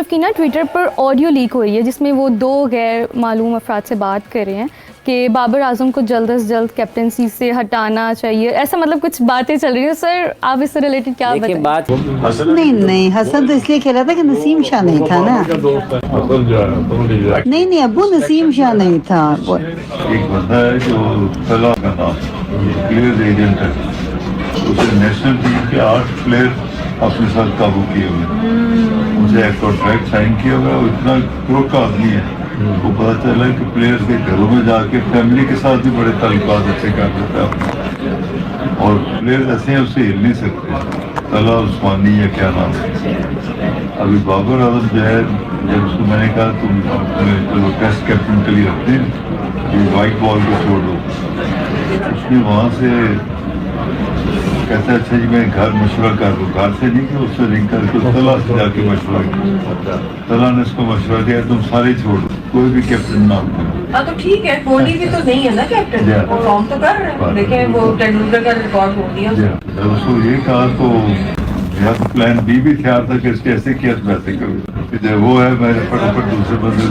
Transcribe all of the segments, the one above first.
की ना ट्विटर पर ऑडियो लीक हो रही है जिसमें वो दो गैर मालूम अफराद से बात कर रहे हैं कि बाबर आजम को जल्द से जल्द कैप्टनसी से हटाना चाहिए, ऐसा मतलब कुछ बातें चल रही है। सर आप इससे रिलेटेड क्या बताएं? बात नहीं हसन तो इसलिए खेला था कि नसीम शाह नहीं था ना। नहीं अब्बू नसीम शाह नहीं था। एक बंदा है जो सलाह का नाम प्लेयर्स एजेंट है, उसे नेशनल टीम के 8 प्लेयर अपने साथ काबू किए हुए, उसे एक कॉन्ट्रैक्ट साइन किया हुआ और इतना क्रोक का आदमी है। वो पता चला कि प्लेयर्स के घरों में जाके फैमिली के साथ भी बड़े ताल्लुकात अच्छे कर देता है और प्लेयर्स ऐसे हैं उससे हिल नहीं सकते। तला उस्मानी या क्या नाम है। अभी बाबर आजम जो है, जब उसको मैंने कहा तुम चलो टेस्ट कैप्टन के लिए रखते हैं, वाइट बॉल को छोड़ दो, उसने वहाँ से कहता है अच्छा जी मैं घर मशवरा कर दूँ, घर से नहीं कि उससे लिंक करके तला से जाके मशवरा किया। तला ने उसको मशवरा दिया तुम सारे छोड़ दो, कोई भी कैप्टन ना हो। हाँ तो ठीक है, कोहली भी तो नहीं है ना कैप्टन, वो फॉर्म तो कर रहे हैं। देखें वो तेंदुलकर का रिकॉर्ड हो दिया। जब उसको ये कहा तो मेरा प्लान बी भी तैयार था कि इसके ऐसे किया तो वैसे करूँ। जब वो है मैं फटाफट दूसरे बंदे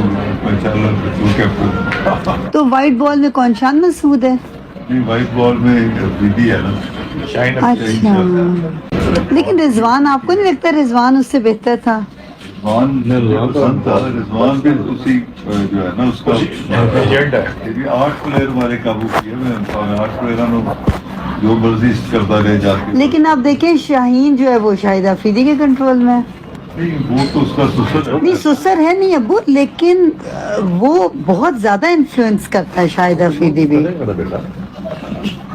मैं चल तू कैप्टन। तो वाइट बॉल में कौन शान मसूद है? नहीं वाइट बॉल में बीबी है ना। अच्छा, लेकिन रिजवान आपको नहीं लगता रिजवान उससे बेहतर था? रिजवान था, रिजवान भी उसी जो है ना उसका एजेंट है। ये भी 8 प्लेयर हमारे काबू किए हुए हैं, 8 प्लेयरों जो मर्जी करता रहे जाके। लेकिन आप देखें शाहीन जो है वो शाहिद अफरीदी के कंट्रोल में। नहीं वो तो उसका सुसर है। नहीं सुसर है नहीं अब्बू, लेकिन वो बहुत ज्यादा इन्फ्लुएंस करता है शाहिद अफरीदी भी।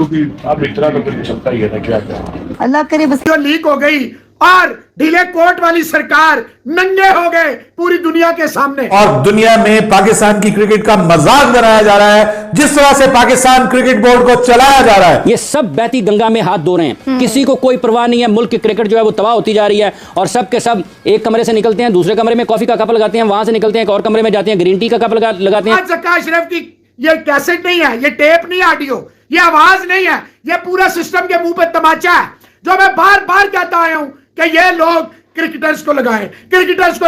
अब इतना तो फिर चलता ही है ना, क्या करें। अल्लाह करे बस। जो लीक हो गई और ढीले कोट वाली सरकार नंगे हो गए पूरी दुनिया के सामने, और दुनिया में पाकिस्तान की क्रिकेट का मजाक बनाया जा रहा है। जिस तरह से पाकिस्तान क्रिकेट बोर्ड को चलाया जा रहा है, ये सब बहती गंगा में हाथ धो रहे हैं। किसी को कोई परवाह नहीं है। मुल्क की क्रिकेट जो है वो तबाह होती जा रही है और सब के सब एक कमरे से निकलते हैं, दूसरे कमरे में कॉफी का कप लगाते हैं, वहां से निकलते हैं एक और कमरे में जाते हैं, ग्रीन टी का कप लगाते हैं। जक्का अशरफ की ये कैसेट नहीं है, ये टेप नहीं, ऑडियो, ये आवाज नहीं है, ये पूरा सिस्टम के मुंह पे तमाचा है जो मैं बार बार कहता आया हूं कि ये लोग क्रिकेटर्स को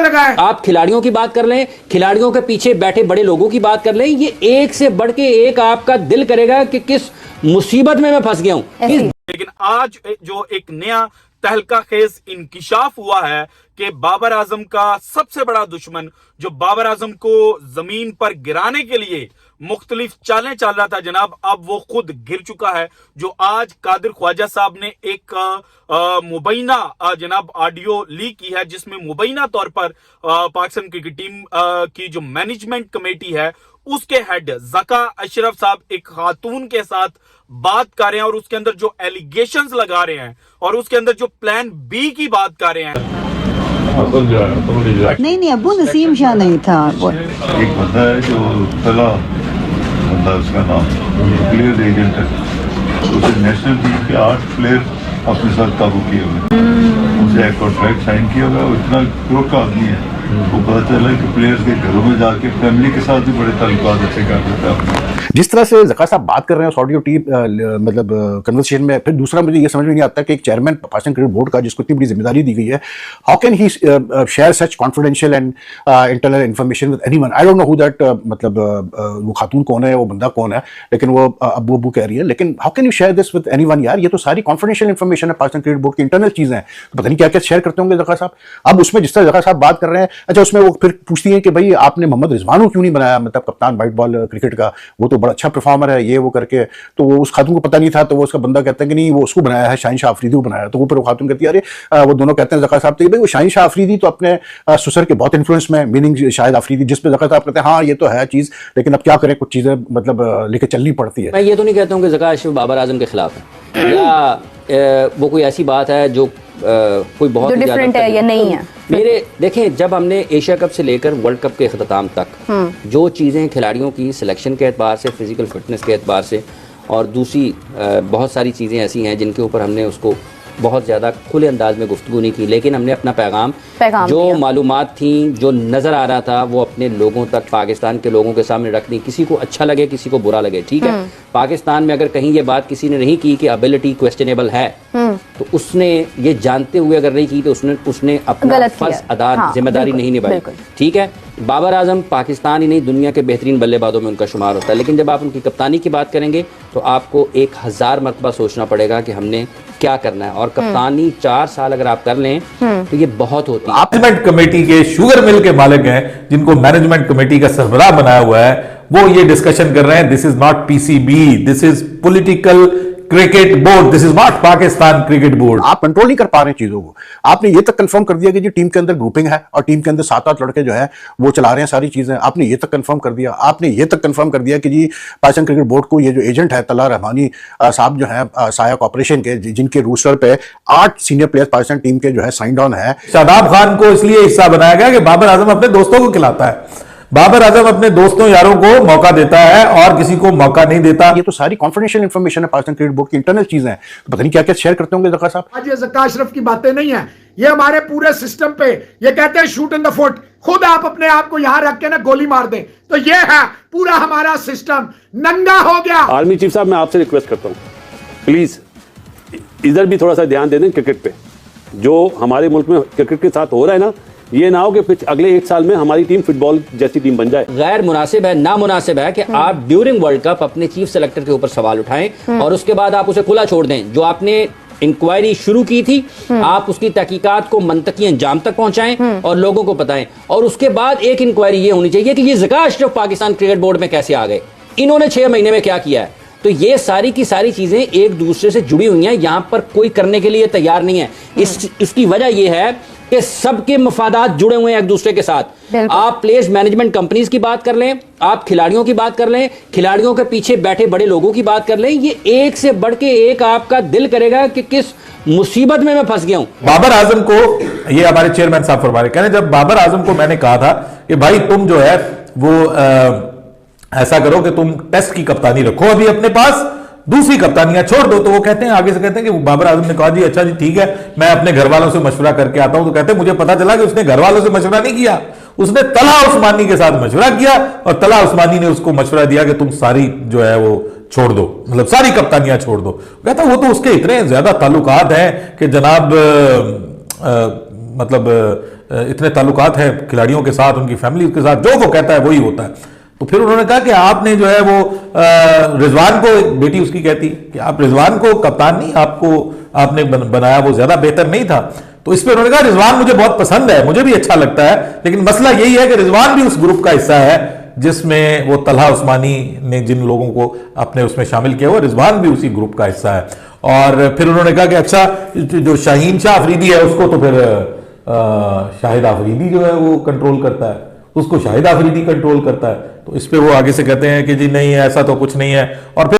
लगाएं। आप खिलाड़ियों की बात कर लें, खिलाड़ियों के पीछे बैठे बड़े लोगों की बात कर लें, ये एक से बढ़ के एक आपका दिल करेगा कि किस मुसीबत में मैं फंस गया हूं। लेकिन आज जो एक नया तहलका खेज इंकिशाफ हुआ है कि बाबर आजम का सबसे बड़ा दुश्मन जो बाबर आजम को जमीन पर गिराने के लिए मुख्तलिफ चालें चल रहा था जनाब, अब वो खुद गिर चुका है। जो आज कादिर ख्वाजा साहब ने एक मुबैना जनाब ऑडियो लीक की है जिसमें मुबैना तौर पर पाकिस्तान क्रिकेट टीम की जो मैनेजमेंट कमेटी है उसके हेड ज़का अशरफ साहब एक खातून के साथ बात कर रहे हैं और उसके अंदर जो एलिगेशंस लगा रहे हैं और उसके अंदर जो प्लान बी की बात कर रहे हैं। नहीं अब्बू नसीम शाह नहीं था। एक बंदा है जो तला बंदा उसका नाम प्लेयर्स एजेंट है, उसे नेशनल टीम के 8 प्लेयर अपने साथ काबू किए हुए, उसे एक कॉन्ट्रैक्ट साइन किया हुआ और इतना क्रोक का आदमी है। वो पता चला कि प्लेयर्स के घरों में जाके फैमिली के साथ भी बड़े ताल्लुकात अच्छे कर देता है। जिस तरह से ज़का साहब बात कर रहे हैं ऑडियो टीम मतलब कन्वर्सेशन में, फिर दूसरा मुझे ये समझ में नहीं आता कि एक चेयरमैन पाकिस्तान क्रिकेट बोर्ड का जिसको इतनी बड़ी जिम्मेदारी दी गई है, how can he share such confidential and internal information with anyone. I don't know who that, मतलब वो खातून कौन है, वो बंदा कौन है, लेकिन वो अब्बू कह रही है, लेकिन how can you share this with anyone यार, ये तो सारी कॉन्फिडेंशियल इन्फॉर्मेशन है पाकिस्तान क्रिकेट बोर्ड की इंटरनल चीज़ें हैं, पता नहीं क्या क्या शेयर करते होंगे ज़का साहब। अब उसमें जिस तरह ज़का साहब बात कर रहे हैं, अच्छा उसमें वो फिर पूछती हैं कि भाई आपने मोहम्मद रिजवान को क्यों नहीं बनाया, मतलब कप्तान वाइट बॉल क्रिकेट का, वो तो बड़ा अच्छा परफॉर्मर है, ये वो करके। तो वो उस खातून को पता नहीं था, तो वो उसका बंदा कहता है कि नहीं वो उसको बनाया है, शाहीन शाह अफरीदी को बनाया। तो वो फिर वो खातून कहती है अरे वो दोनों कहते हैं ज़का साहब तो भाई वो शाहीन शाह अफरीदी तो अपने सुसर के बहुत इन्फ्लुएंस में, मीनिंग शाहिद अफरीदी, जिस पे ज़का साहब कहते हैं हाँ ये तो है चीज़, लेकिन अब क्या करें, कुछ चीज़ें मतलब लेके चलनी पड़ती है। मैं ये तो नहीं कहता हूँ कि ज़का अशरफ बाबर आजम के खिलाफ है या वो कोई ऐसी बात है जो कोई बहुत डिफरेंट है या नहीं है। मेरे देखें, जब हमने एशिया कप से लेकर वर्ल्ड कप के अख्ताम तक जो चीज़ें खिलाड़ियों की सिलेक्शन के एतबार से, फिजिकल फिटनेस के एतबार से और दूसरी बहुत सारी चीज़ें ऐसी हैं जिनके ऊपर हमने उसको बहुत ज़्यादा खुले अंदाज में गुफ्तगू नहीं की, लेकिन हमने अपना पैगाम जो मालूमात थी, जो नज़र आ रहा था, वो अपने लोगों तक, पाकिस्तान के लोगों के सामने रखनी। किसी को अच्छा लगे, किसी को बुरा लगे, ठीक है, पाकिस्तान में अगर कहीं ये बात किसी ने नहीं की कि एबिलिटी क्वेश्चनेबल है, तो उसने ये जानते हुए अगर नहीं की तो उसने अपना फर्ज अदा, जिम्मेदारी नहीं निभाई। ठीक है, बाबर आजम पाकिस्तान ही नहीं दुनिया के बेहतरीन बल्लेबाजों में उनका शुमार होता है, लेकिन जब आप उनकी कप्तानी की बात करेंगे तो आपको 1000 मरतबा सोचना पड़ेगा कि हमने क्या करना है। और कप्तानी 4 साल अगर आप कर लें तो ये बहुत होती है। मैनेजमेंट कमेटी के शुगर मिल के मालिक हैं, जिनको मैनेजमेंट कमेटी का सरबराह बनाया हुआ है, वो ये डिस्कशन कर रहे हैं, this is not PCB, this is political cricket board, this is not Pakistan cricket board. आप कंट्रोल नहीं कर पा रहे हैं चीजों को। आपने ये तक कंफर्म कर दिया कि जी टीम के अंदर ग्रुपिंग है और टीम के अंदर 7-8 लड़के जो है वो चला रहे हैं सारी चीजें। आपने ये तक कंफर्म कर दिया। आपने ये तक कंफर्म कर दिया कि जी पाकिस्तान क्रिकेट बोर्ड को ये जो एजेंट है तला रहमानी साहब जो है साया कॉर्पोरेशन के, जिनके रूस्टर पे 8 सीनियर प्लेयर्स पाकिस्तान टीम के जो है साइंड ऑन है। शादाब खान को इसलिए हिस्सा बनाया गया कि बाबर आजम अपने दोस्तों को खिलाता है, बाबर आजम अपने दोस्तों यारों को मौका देता है और किसी को मौका नहीं देता। ये तो सारी कॉन्फिडेंशियल इंफॉर्मेशन है, पाकिस्तान क्रिकेट बोर्ड की इंटरनल चीजें हैं, तो पता नहीं क्या क्या शेयर करते होंगे ज़फ़र साहब। आज ये ज़क्का अशरफ की बातें नहीं है, ये हमारे पूरे सिस्टम पे ये कहते हैं शूट इन द फुट। खुद आप अपने आप को यहां रख के ना गोली मार दें, तो ये है पूरा हमारा सिस्टम नंगा हो गया। आर्मी चीफ साहब, मैं आपसे रिक्वेस्ट करता हूं, प्लीज इधर भी थोड़ा सा ध्यान दे दें क्रिकेट पे। जो हमारे मुल्क में क्रिकेट के साथ हो रहा है ना, ये ना हो कि फिर अगले 1 साल में हमारी टीम फुटबॉल जैसी टीम बन जाए। गैर मुनासिब है, नामुनासिब है कि आप ड्यूरिंग वर्ल्ड कप अपने चीफ सेलेक्टर के ऊपर सवाल उठाएं और उसके बाद आप उसे खुला छोड़ दें। जो आपने इंक्वायरी शुरू की थी, आप उसकी तहकीकात को मंतकी अंजाम तक पहुंचाएं और लोगों को बताएं। और उसके बाद एक इंक्वायरी ये होनी चाहिए कि ये ज़का अशरफ पाकिस्तान क्रिकेट बोर्ड में कैसे आ गए, इन्होंने 6 महीने में क्या किया है। तो ये सारी की सारी चीजें एक दूसरे से जुड़ी हुई हैं, यहां पर कोई करने के लिए तैयार नहीं है। इसकी वजह यह है कि सबके मफादात जुड़े हुए हैं एक दूसरे के साथ। आप प्लेयर्स मैनेजमेंट कंपनीज की बात कर लें, आप खिलाड़ियों की बात कर लें, खिलाड़ियों के पीछे बैठे बड़े लोगों की बात कर लें, ये एक से बढ़ के एक आपका दिल करेगा कि किस मुसीबत में मैं फंस गया हूं। बाबर आजम को, ये हमारे चेयरमैन साहब फरमा रहे, कह रहे जब बाबर आजम को मैंने कहा था कि भाई तुम जो है वो ऐसा करो कि तुम टेस्ट की कप्तानी रखो अभी अपने पास, दूसरी कप्तानियां छोड़ दो, तो वो कहते हैं, आगे से कहते हैं कि बाबर आजम ने कहा जी अच्छा जी ठीक है, मैं अपने घर वालों से मशवरा करके आता हूं। तो कहते हैं मुझे पता चला कि उसने घर वालों से मशवरा नहीं किया, उसने तला उस्मानी के साथ मशवरा किया और तला उस्मानी ने उसको मशवरा दिया कि तुम सारी जो है वो छोड़ दो, मतलब सारी कप्तानियां छोड़ दो। कहता वो तो उसके इतने ज्यादा ताल्लुकात हैं कि जनाब मतलब इतने ताल्लुकात हैं खिलाड़ियों के साथ, उनकी फैमिली के साथ, जो वो कहता है वही होता है। तो फिर उन्होंने कहा कि आपने जो है वो रिजवान को, एक बेटी उसकी कहती कि आप रिजवान को कप्तान नहीं, आपको आपने बनाया वो ज्यादा बेहतर नहीं था। तो इस पर उन्होंने कहा रिजवान मुझे बहुत पसंद है, मुझे भी अच्छा लगता है, लेकिन मसला यही है कि रिजवान भी उस ग्रुप का हिस्सा है जिसमें वो तलहा उस्मानी ने जिन लोगों को अपने उसमें शामिल किया हुआ, रिजवान भी उसी ग्रुप का हिस्सा है। और फिर उन्होंने कहा कि अच्छा जो शाहीन शाह अफरीदी है उसको तो फिर शाहिद अफरीदी जो है वो कंट्रोल करता है, उसको शाहिद अफरीदी कंट्रोल करता है। तो इस पे वो आगे से कहते हैं कि जी नहीं ऐसा तो कुछ नहीं है। और फिर